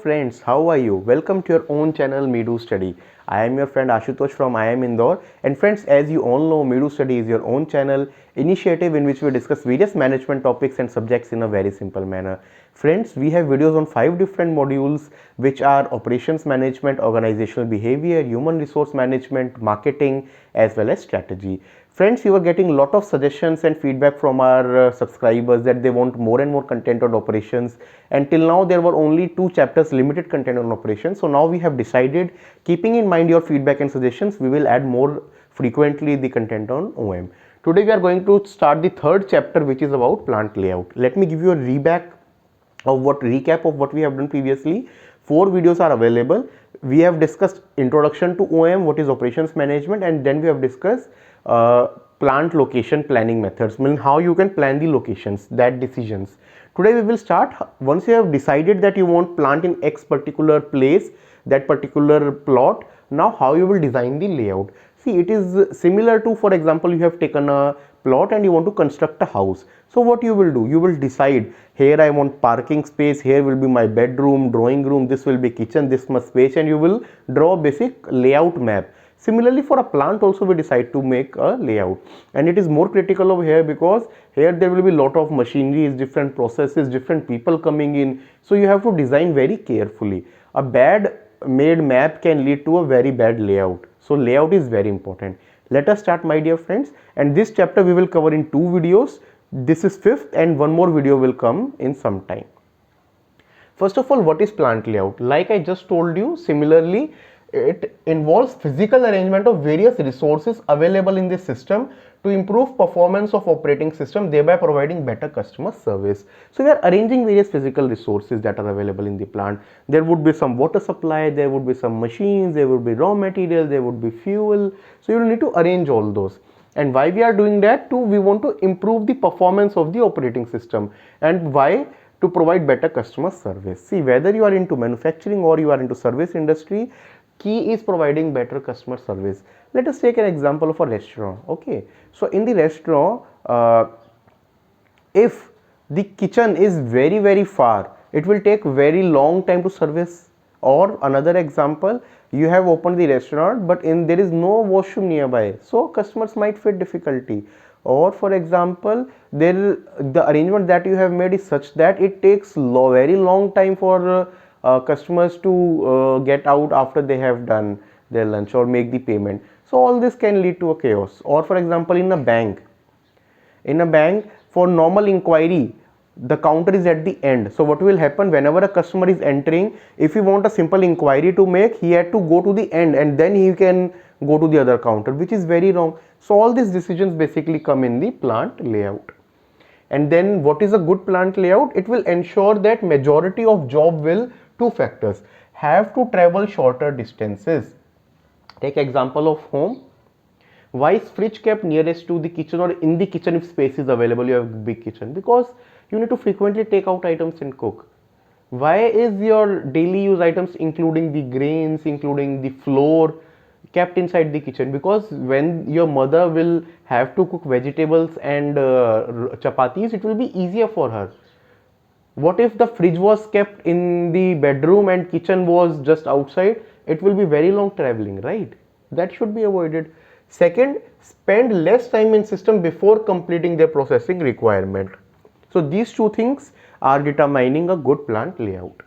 friends, how are you? Welcome to your own channel Medu Study. I am your friend Ashutosh from I am Indore, and friends, as you all know, Medu Study is your own channel initiative in which we discuss various management topics and subjects in a very simple manner. Friends, we have videos on 5 different modules which are operations management, organizational behavior, human resource management, marketing as well as strategy. Friends, we were getting a lot of suggestions and feedback from our subscribers that they want more and more content on operations, and till now there were only 2 chapters limited content on operations. So now we have decided, keeping in mind your feedback and suggestions, we will add more frequently the content on OM. Today we are going to start the 3rd chapter, which is about plant layout. Let me give you a recap of what we have done previously. 4 videos are available. We have discussed introduction to OM, what is operations management, and then we have discussed plant location planning methods, meaning how you can plan the locations, that decisions. Today we will start, once you have decided that you want plant in X particular place, that particular plot, now how you will design the layout. See, it is similar to, for example, you have taken a plot and you want to construct a house. So what you will do, you will decide, here I want parking space, here will be my bedroom, drawing room, this will be kitchen, this much space, and you will draw a basic layout map. Similarly, for a plant also we decide to make a layout, and it is more critical over here because here there will be lot of machineries, different processes, different people coming in, so you have to design very carefully. A bad made map can lead to a very bad layout, so layout is very important. Let us start, my dear friends, and this chapter we will cover in 2 videos. This is 5th and one more video will come in some time. First of all, what is plant layout? Like I just told you, similarly it involves physical arrangement of various resources available in the system to improve performance of operating system, thereby providing better customer service. So we are arranging various physical resources that are available in the plant. There would be some water supply, there would be some machines, there would be raw material, there would be fuel. So you need to arrange all those. And why we are doing that? We want to improve the performance of the operating system. And why? To provide better customer service. See, whether you are into manufacturing or you are into service industry, key is providing better customer service. Let us take an example of a restaurant. Okay, so in the restaurant, if the kitchen is very far, it will take very long time to service. Or another example, you have opened the restaurant but there is no washroom nearby, so customers might face difficulty. Or for example, the arrangement that you have made is such that it takes very long time for customers to get out after they have done their lunch or make the payment. So all this can lead to a chaos. Or for example, in a bank, for normal inquiry, the counter is at the end. So what will happen, whenever a customer is entering, if he want a simple inquiry to make, he had to go to the end and then he can go to the other counter, which is very wrong. So all these decisions basically come in the plant layout. And then what is a good plant layout? It will ensure that majority of job will, 2 factors, have to travel shorter distances. Take example of home. Why is fridge kept nearest to the kitchen or in the kitchen if space is available, you have big kitchen? Because you need to frequently take out items and cook. Why is your daily use items including the grains, including the flour, kept inside the kitchen? Because when your mother will have to cook vegetables and chapatis, it will be easier for her. What if the fridge was kept in the bedroom and kitchen was just outside? It will be very long traveling, right? That should be avoided. Second, spend less time in system before completing their processing requirement. So these 2 things are determining a good plant layout.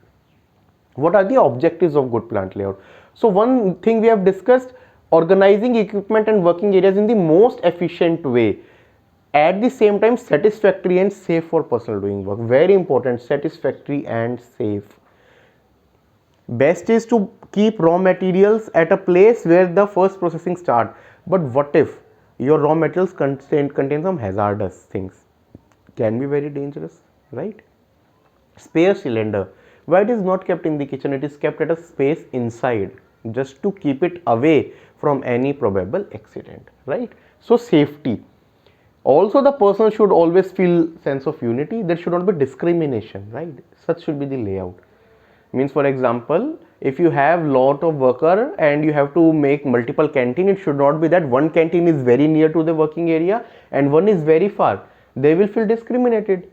What are the objectives of good plant layout? So one thing we have discussed, organizing equipment and working areas in the most efficient way, at the same time satisfactory and safe for personal doing work. Very important, satisfactory and safe. Best is to keep raw materials at a place where the first processing start. But what if your raw materials contain some hazardous things? Can be very dangerous, right? Spare cylinder, why it is not kept in the kitchen? It is kept at a space inside, just to keep it away from any probable accident, right? So safety. Also the person should always feel sense of unity. There should not be discrimination, right? Such should be the layout. Means, for example, if you have lot of worker and you have to make multiple canteen, it should not be that one canteen is very near to the working area and one is very far. They will feel discriminated.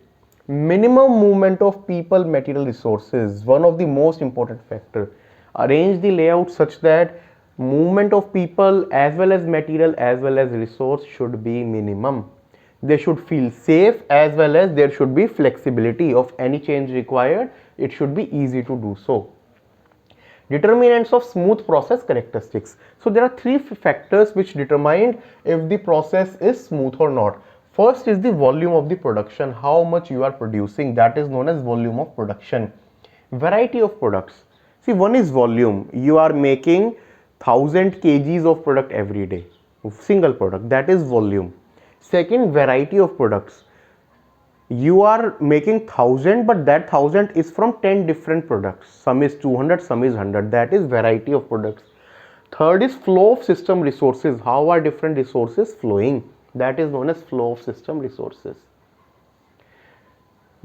Minimum movement of people, material, resources, one of the most important factor. Arrange the layout such that movement of people as well as material as well as resource should be minimum. They should feel safe as well as there should be flexibility of any change required. It should be easy to do so. Determinants of smooth process characteristics. So there are three factors which determine if the process is smooth or not. First is the volume of the production, how much you are producing, that is known as volume of production. Variety of products. See, one is volume. You are making 1000 kgs of product every day, single product, that is volume. Second, variety of products. You are making 1000 but that 1000 is from 10 different products, some is 200, some is 100, that is variety of products. Third is flow of system resources, how are different resources flowing, that is known as flow of system resources.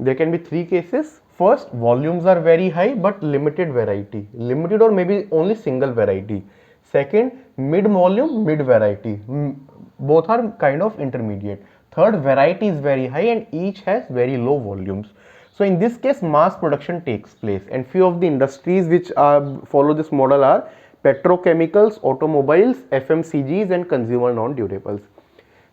There can be three cases. First, volumes are very high but limited variety, limited or maybe only single variety. Second, mid volume, mid variety, both are kind of intermediate. Third, variety is very high and each has very low volumes. So in this case, mass production takes place, and few of the industries which follow this model are petrochemicals, automobiles, FMCGs and consumer non-durables.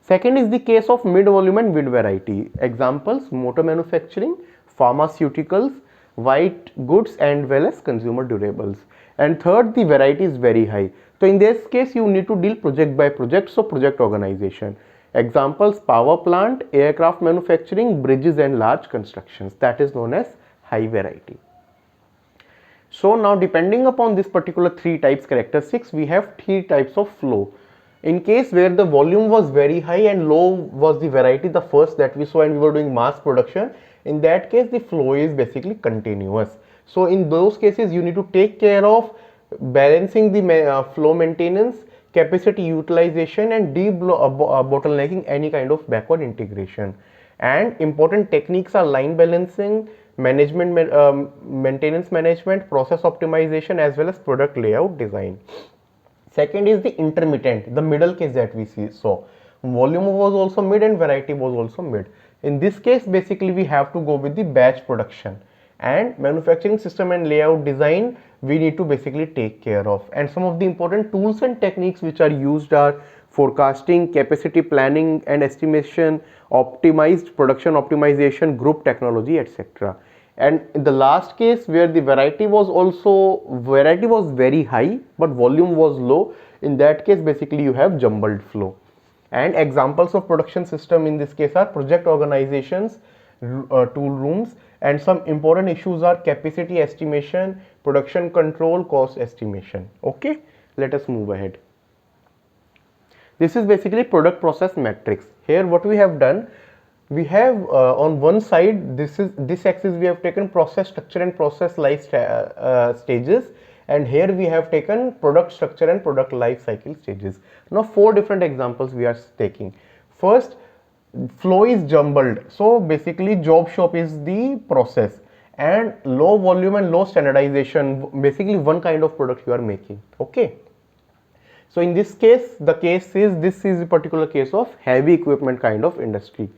Second is the case of mid volume and mid variety. Examples, motor manufacturing, pharmaceuticals, white goods and well as consumer durables. And third, the variety is very high. So in this case, you need to deal project by project, so project organization. Examples, power plant, aircraft manufacturing, bridges and large constructions, that is known as high variety. So now depending upon this particular three types characteristics, we have three types of flow. In case where the volume was very high and low was the variety, the first that we saw and we were doing mass production, in that case the flow is basically continuous. So in those cases you need to take care of balancing the flow maintenance, capacity utilization and bottlenecking any kind of backward integration. And important techniques are line balancing, management, maintenance management, process optimization as well as product layout design. Second is the intermittent, the middle case that we see. So volume was also mid and variety was also mid. In this case, basically we have to go with the batch production, and manufacturing system and layout design we need to basically take care of. And some of the important tools and techniques which are used are forecasting, capacity planning and estimation, optimized production optimization, group technology, etc. And in the last case where the variety was very high but volume was low, in that case basically you have jumbled flow. And examples of production system in this case are project organizations, tool rooms, and some important issues are capacity estimation, production control, cost estimation. Okay, let us move ahead. This is basically product process matrix. Here what we have done, we have on one side, this axis we have taken process structure and process life stages, and here we have taken product structure and product life cycle stages. Now four different examples we are taking. First, flow is jumbled, so basically job shop is the process, and low volume and low standardization, basically one kind of product you are making. Okay, so in this case, this is a particular case of heavy equipment kind of industry.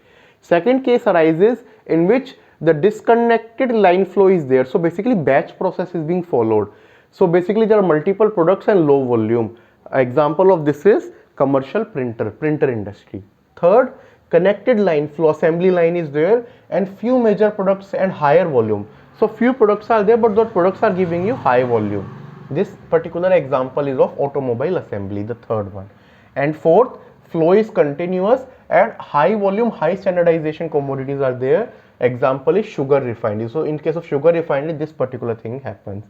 Second case arises in which the disconnected line flow is there, so basically batch process is being followed. So basically there are multiple products and low volume. Example of this is commercial printer industry. Third, connected line flow, assembly line is there, and few major products and higher volume. So few products are there but those products are giving you high volume. This particular example is of automobile assembly, the third one. And fourth, flow is continuous and high volume, high standardization commodities are there. Example is sugar refinery. So in case of sugar refinery, this particular thing happens.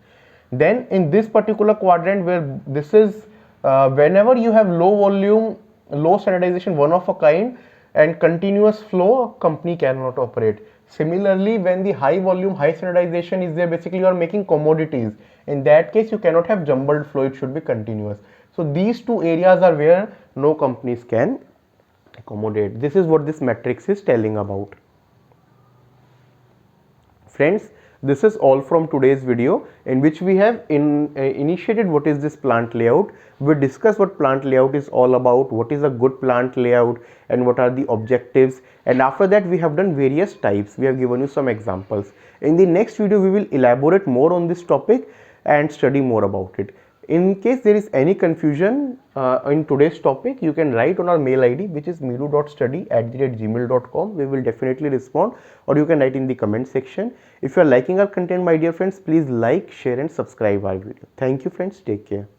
Then in this particular quadrant where this is whenever you have low volume, low standardization, one of a kind and continuous flow, company cannot operate. Similarly, when the high volume, high standardization is there, basically you are making commodities. In that case, you cannot have jumbled flow, it should be continuous. So these two areas are where no companies can accommodate. This is what this matrix is telling about. Friends, this is all from today's video, in which we have initiated what is this plant layout. We discussed what plant layout is all about, what is a good plant layout, and what are the objectives. And after that we have done various types. We have given you some examples. In the next video we will elaborate more on this topic and study more about it. In case there is any confusion in today's topic, you can write on our mail ID, which is meeru.study@gmail.com. We will definitely respond, or you can write in the comment section. If you are liking our content, my dear friends, please like, share and subscribe our video. Thank you friends, take care.